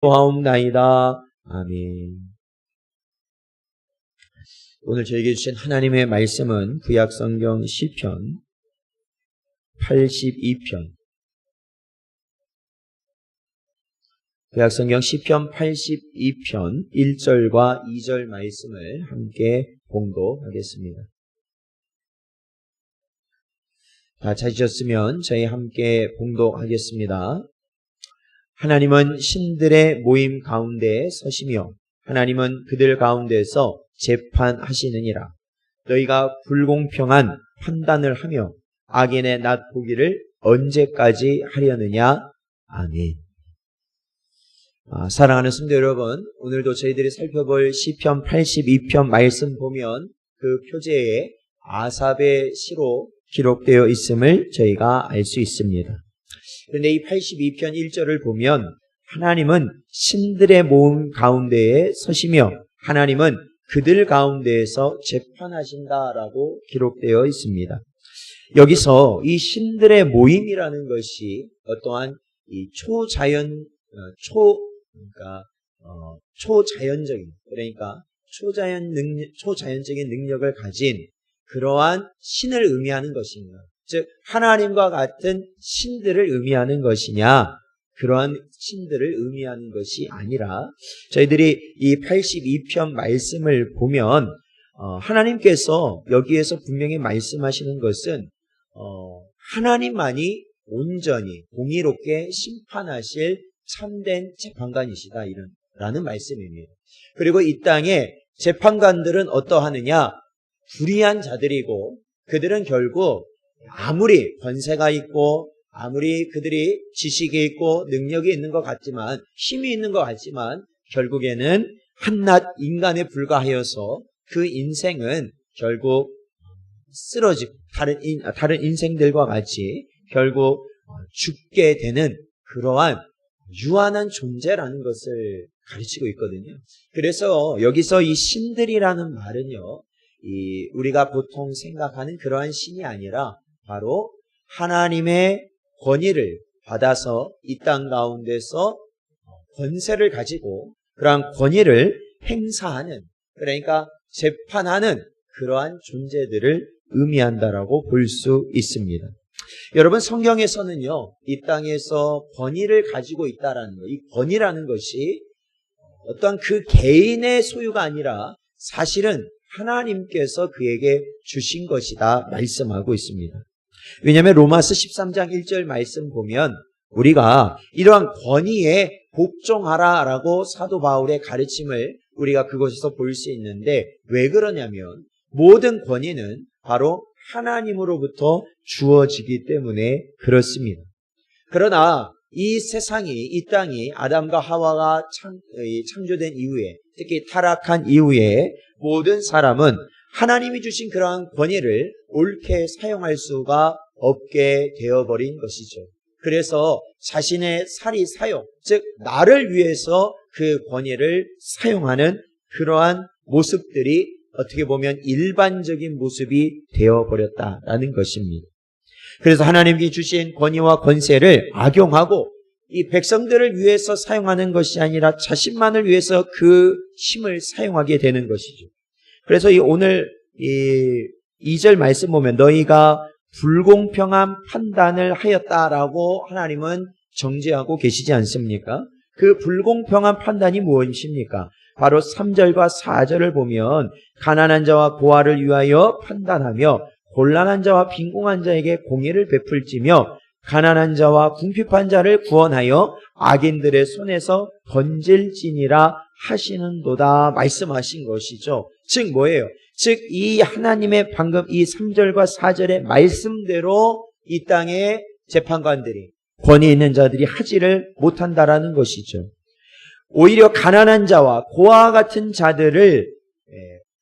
하옵나이다. 아멘. 오늘 저에게 주신 하나님의 말씀은 구약성경 시편 82편, 구약성경 시편 82편 1절과 2절 말씀을 함께 봉독하겠습니다. 다 찾으셨으면 저희 함께 봉독하겠습니다. 하나님은 신들의 모임 가운데 서시며 하나님은 그들 가운데서 재판하시느니라. 너희가 불공평한 판단을 하며 악인의 낫보기를 언제까지 하려느냐. 아멘. 사랑하는 성도 여러분, 오늘도 저희들이 살펴볼 시편 82편 말씀 보면 그 표제에 아삽의 시로 기록되어 있음을 저희가 알 수 있습니다. 그런데 이 82편 1절을 보면 하나님은 신들의 모임 가운데에 서시며 하나님은 그들 가운데에서 재판하신다라고 기록되어 있습니다. 여기서 이 신들의 모임이라는 것이 어떠한 이 초자연적인 능력을 가진 그러한 신을 의미하는 것이냐, 즉 하나님과 같은 신들을 의미하는 것이냐, 그러한 신들을 의미하는 것이 아니라 저희들이 이 82편 말씀을 보면 하나님께서 여기에서 분명히 말씀하시는 것은 하나님만이 온전히 공의롭게 심판하실 참된 재판관이시다 라는 말씀입니다. 그리고 이 땅에 재판관들은 어떠하느냐? 불의한 자들이고 그들은 결국 아무리 권세가 있고 아무리 그들이 지식이 있고 능력이 있는 것 같지만, 힘이 있는 것 같지만 결국에는 한낱 인간에 불과하여서 그 인생은 결국 쓰러지고 다른 인생들과 같이 결국 죽게 되는 그러한 유한한 존재라는 것을 가르치고 있거든요. 그래서 여기서 이 신들이라는 말은요, 우리가 보통 생각하는 그러한 신이 아니라 바로 하나님의 권위를 받아서 이 땅 가운데서 권세를 가지고 그러한 권위를 행사하는, 그러니까 재판하는 그러한 존재들을 의미한다라고 볼 수 있습니다. 여러분, 성경에서는요, 이 땅에서 권위를 가지고 있다라는 것, 이 권위라는 것이 어떠한 그 개인의 소유가 아니라 사실은 하나님께서 그에게 주신 것이다 말씀하고 있습니다. 왜냐하면 로마서 13장 1절 말씀 보면 우리가 이러한 권위에 복종하라라고 사도 바울의 가르침을 우리가 그곳에서 볼 수 있는데, 왜 그러냐면 모든 권위는 바로 하나님으로부터 주어지기 때문에 그렇습니다. 그러나 이 세상이, 이 땅이 아담과 하와가 창조된 이후에, 특히 타락한 이후에 모든 사람은 하나님이 주신 그러한 권위를 옳게 사용할 수가 없게 되어버린 것이죠. 그래서 자신의 사용, 즉 나를 위해서 그 권위를 사용하는 그러한 모습들이 어떻게 보면 일반적인 모습이 되어버렸다라는 것입니다. 그래서 하나님이 주신 권위와 권세를 악용하고 이 백성들을 위해서 사용하는 것이 아니라 자신만을 위해서 그 힘을 사용하게 되는 것이죠. 그래서 오늘 2절 말씀 보면 너희가 불공평한 판단을 하였다라고 하나님은 정죄하고 계시지 않습니까? 그 불공평한 판단이 무엇입니까? 바로 3절과 4절을 보면 가난한 자와 고아를 위하여 판단하며 곤란한 자와 빈궁한 자에게 공의를 베풀지며 가난한 자와 궁핍한 자를 구원하여 악인들의 손에서 건질지니라 하시는도다 말씀하신 것이죠. 즉 뭐예요? 즉 이 하나님의 방금 이 3절과 4절의 말씀대로 이 땅의 재판관들이, 권위 있는 자들이 하지를 못한다라는 것이죠. 오히려 가난한 자와 고아와 같은 자들을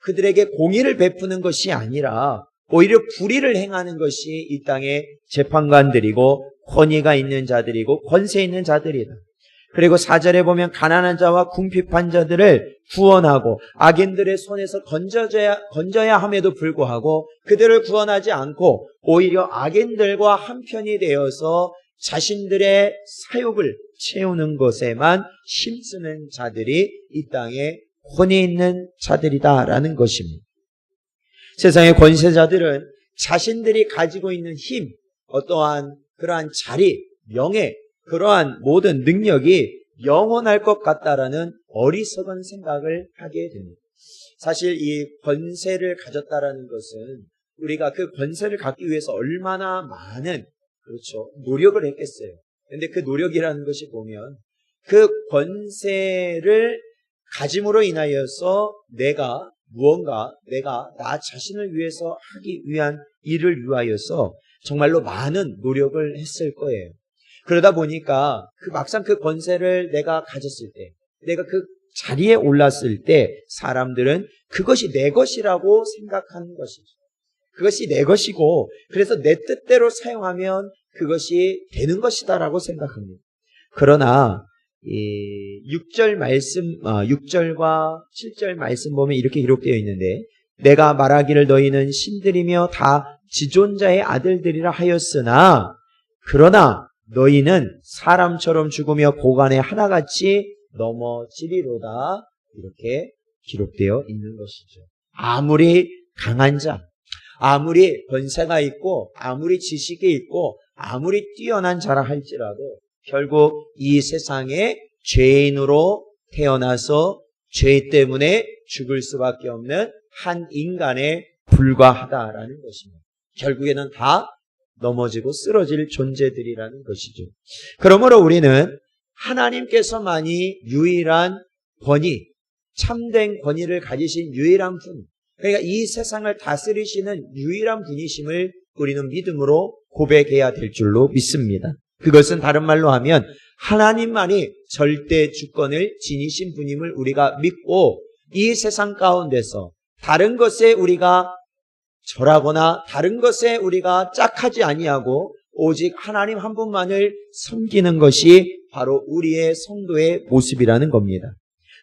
그들에게 공의를 베푸는 것이 아니라 오히려 불의를 행하는 것이 이 땅의 재판관들이고 권위가 있는 자들이고 권세 있는 자들이다. 그리고 4절에 보면 가난한 자와 궁핍한 자들을 구원하고 악인들의 손에서 건져야 함에도 불구하고 그들을 구원하지 않고 오히려 악인들과 한편이 되어서 자신들의 사욕을, 채우는 것에만 힘쓰는 자들이 이 땅에 권위 있는 자들이다라는 것입니다. 세상의 권세자들은 자신들이 가지고 있는 힘, 어떠한 그러한 자리, 명예, 그러한 모든 능력이 영원할 것 같다라는 어리석은 생각을 하게 됩니다. 사실 이 권세를 가졌다라는 것은 우리가 그 권세를 갖기 위해서 얼마나 많은 노력을 했겠어요. 그런데 그 노력이라는 것이 보면 그 권세를 가짐으로 인하여서 내가 나 자신을 위해서 하기 위한 일을 위하여서 정말로 많은 노력을 했을 거예요. 그러다 보니까 막상 그 권세를 내가 가졌을 때, 내가 그 자리에 올랐을 때 사람들은 그것이 내 것이라고 생각하는 것이죠. 그것이 내 것이고 그래서 내 뜻대로 사용하면 그것이 되는 것이다라고 생각합니다. 그러나 6절과 7절 말씀 보면 이렇게 기록되어 있는데 내가 말하기를 너희는 신들이며 다 지존자의 아들들이라 하였으나 그러나 너희는 사람처럼 죽으며 고관에 하나같이 넘어지리로다 이렇게 기록되어 있는 것이죠. 아무리 강한 자, 아무리 권세가 있고 아무리 지식이 있고 아무리 뛰어난 자라 할지라도 결국 이 세상에 죄인으로 태어나서 죄 때문에 죽을 수밖에 없는 한 인간에 불과하다라는 것입니다. 결국에는 다 넘어지고 쓰러질 존재들이라는 것이죠. 그러므로 우리는 하나님께서만이 유일한 권위, 참된 권위를 가지신 유일한 분, 그러니까 이 세상을 다스리시는 유일한 분이심을 우리는 믿음으로 고백해야 될 줄로 믿습니다. 그것은 다른 말로 하면 하나님만이 절대 주권을 지니신 분임을 우리가 믿고 이 세상 가운데서 다른 것에 우리가 절하거나 다른 것에 우리가 짝하지 아니하고 오직 하나님 한 분만을 섬기는 것이 바로 우리의 성도의 모습이라는 겁니다.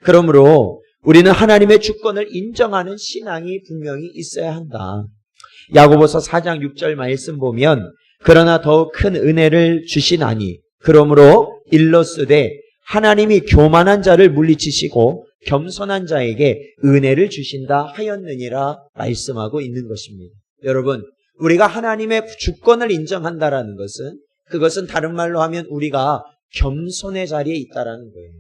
그러므로 우리는 하나님의 주권을 인정하는 신앙이 분명히 있어야 한다. 야고보서 4장 6절 말씀 보면 그러나 더욱 큰 은혜를 주시나니 그러므로 일러쓰되 하나님이 교만한 자를 물리치시고 겸손한 자에게 은혜를 주신다 하였느니라 말씀하고 있는 것입니다. 여러분, 우리가 하나님의 주권을 인정한다라는 것은 그것은 다른 말로 하면 우리가 겸손의 자리에 있다라는 거예요.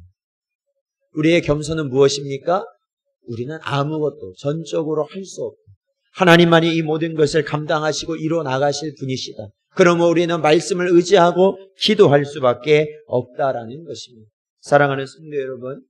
우리의 겸손은 무엇입니까? 우리는 아무것도 전적으로 할 수 없고 하나님만이 이 모든 것을 감당하시고 이루어 나가실 분이시다. 그러면 우리는 말씀을 의지하고 기도할 수밖에 없다라는 것입니다. 사랑하는 성도 여러분,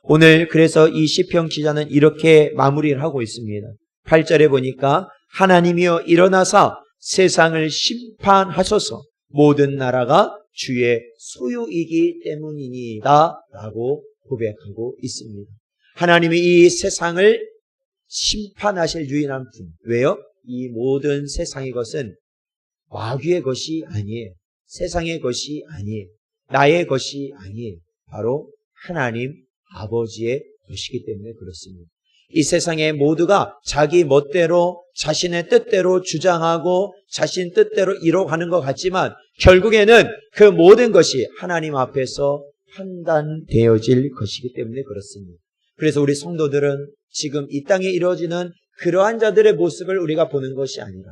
오늘 그래서 이 시편 기자는 이렇게 마무리를 하고 있습니다. 8절에 보니까 하나님이여 일어나사 세상을 심판하소서 모든 나라가 주의 소유이기 때문이니다 라고 고백하고 있습니다. 하나님이 이 세상을 심판하실 유일한 분. 왜요? 이 모든 세상의 것은 마귀의 것이 아니에요. 세상의 것이 아니에요. 나의 것이 아니에요. 바로 하나님 아버지의 것이기 때문에 그렇습니다. 이 세상의 모두가 자기 멋대로 자신의 뜻대로 주장하고 자신 뜻대로 이뤄가는 것 같지만 결국에는 그 모든 것이 하나님 앞에서 판단되어질 것이기 때문에 그렇습니다. 그래서 우리 성도들은 지금 이 땅에 이루어지는 그러한 자들의 모습을 우리가 보는 것이 아니라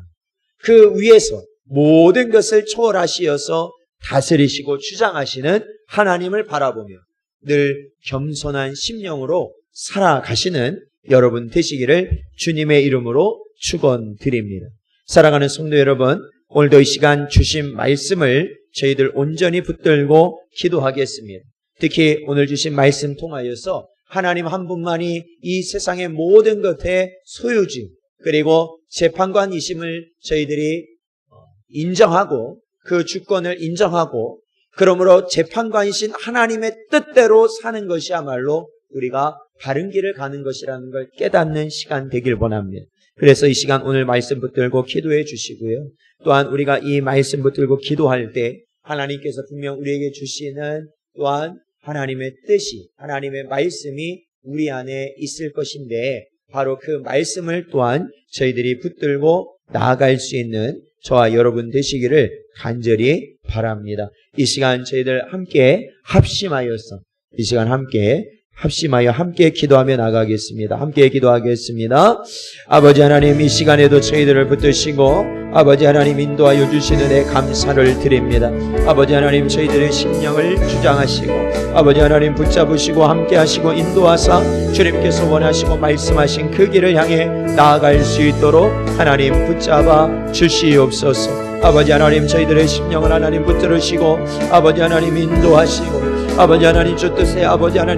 그 위에서 모든 것을 초월하시어서 다스리시고 주장하시는 하나님을 바라보며 늘 겸손한 심령으로 살아가시는 여러분 되시기를 주님의 이름으로 축원드립니다. 사랑하는 성도 여러분, 오늘도 이 시간 주신 말씀을 저희들 온전히 붙들고 기도하겠습니다. 특히 오늘 주신 말씀 통하여서 하나님 한 분만이 이 세상의 모든 것의 소유주 그리고 재판관이심을 저희들이 인정하고 그 주권을 인정하고 그러므로 재판관이신 하나님의 뜻대로 사는 것이야말로 우리가 바른 길을 가는 것이라는 걸 깨닫는 시간 되길 원합니다. 그래서 이 시간 오늘 말씀 붙들고 기도해 주시고요. 또한 우리가 이 말씀 붙들고 기도할 때 하나님께서 분명 우리에게 주시는 또한 하나님의 뜻이, 하나님의 말씀이 우리 안에 있을 것인데 바로 그 말씀을 또한 저희들이 붙들고 나아갈 수 있는 저와 여러분 되시기를 간절히 바랍니다. 이 시간 저희들 함께 합심하여서 이 시간 합심하여 함께 기도하며 나가겠습니다. 함께 기도하겠습니다. 아버지 하나님, 이 시간에도 저희들을 붙드시고 아버지 하나님 인도하여 주시는 데 감사를 드립니다. 아버지 하나님, 저희들의 심령을 주장하시고 아버지 하나님 붙잡으시고 함께 하시고 인도하사 주님께서 원하시고 말씀하신 그 길을 향해 나아갈 수 있도록 하나님 붙잡아 주시옵소서. 아버지 하나님, 저희들의 심령을 하나님 붙들으시고 아버지 하나님 인도하시고 아버지 하나님 주 뜻에 아버지 하나님